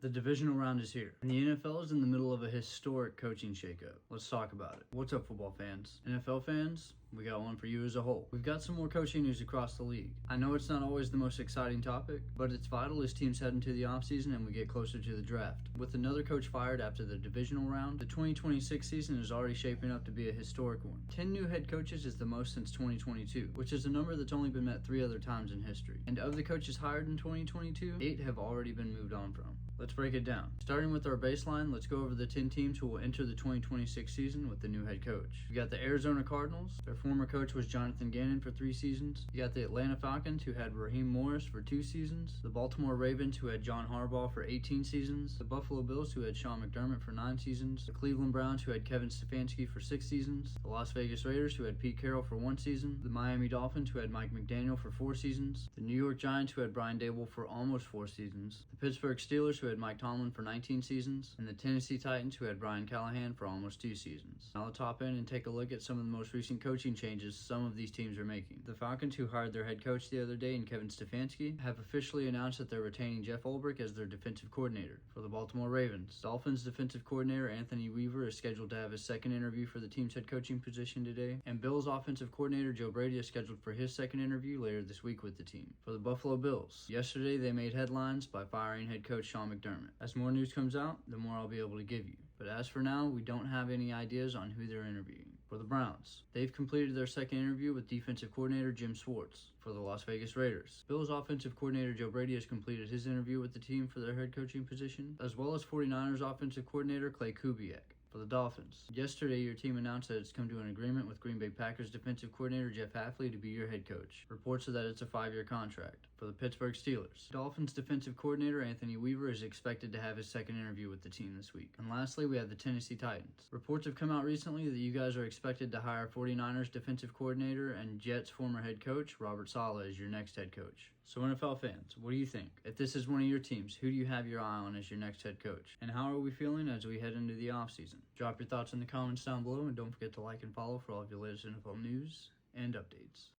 The divisional round is here, and the NFL is in the middle of a historic coaching shakeup. Let's talk about it. What's up, football fans? NFL fans? We got one for you as a whole. We've got some more coaching news across the league. I know it's not always the most exciting topic, but it's vital as teams head into the offseason and we get closer to the draft. With another coach fired after the divisional round, the 2026 season is already shaping up to be a historic one. 10 new head coaches is the most since 2022, which is a number that's only been met 3 other times in history. And of the coaches hired in 2022, 8 have already been moved on from. Let's break it down. Starting with our baseline, let's go over the 10 teams who will enter the 2026 season with the new head coach. We got the Arizona Cardinals. Their former coach was Jonathan Gannon for 3 seasons. You got the Atlanta Falcons, who had Raheem Morris for 2 seasons. The Baltimore Ravens, who had John Harbaugh for 18 seasons. The Buffalo Bills, who had Sean McDermott for 9 seasons. The Cleveland Browns, who had Kevin Stefanski for 6 seasons. The Las Vegas Raiders, who had Pete Carroll for 1 season. The Miami Dolphins, who had Mike McDaniel for 4 seasons. The New York Giants, who had Brian Daboll for almost 4 seasons. The Pittsburgh Steelers, who had Mike Tomlin for 19 seasons. And the Tennessee Titans, who had Brian Callahan for almost 2 seasons. Now let's hop in and take a look at some of the most recent coaching changes some of these teams are making. The Falcons, who hired their head coach the other day in Kevin Stefanski, have officially announced that they're retaining Jeff Ulbrich as their defensive coordinator. For the Baltimore Ravens, Dolphins defensive coordinator Anthony Weaver is scheduled to have his second interview for the team's head coaching position today, and Bills offensive coordinator Joe Brady is scheduled for his second interview later this week with the team. For the Buffalo Bills, yesterday they made headlines by firing head coach Sean McDermott. As more news comes out, the more I'll be able to give you. But as for now, we don't have any ideas on who they're interviewing. For the Browns, they've completed their second interview with defensive coordinator Jim Schwartz. For the Las Vegas Raiders, Bills offensive coordinator Joe Brady has completed his interview with the team for their head coaching position, as well as 49ers offensive coordinator Clay Kubiak. For the Dolphins, yesterday your team announced that it's come to an agreement with Green Bay Packers defensive coordinator Jeff Hafley to be your head coach. Reports are that it's a 5-year contract. For the Pittsburgh Steelers, Dolphins defensive coordinator Anthony Weaver is expected to have his second interview with the team this week. And lastly, we have the Tennessee Titans. Reports have come out recently that you guys are expected to hire 49ers defensive coordinator and Jets former head coach Robert Saleh as your next head coach. So NFL fans, what do you think? If this is one of your teams, who do you have your eye on as your next head coach? And how are we feeling as we head into the offseason? Drop your thoughts in the comments down below, and don't forget to like and follow for all of your latest NFL news and updates.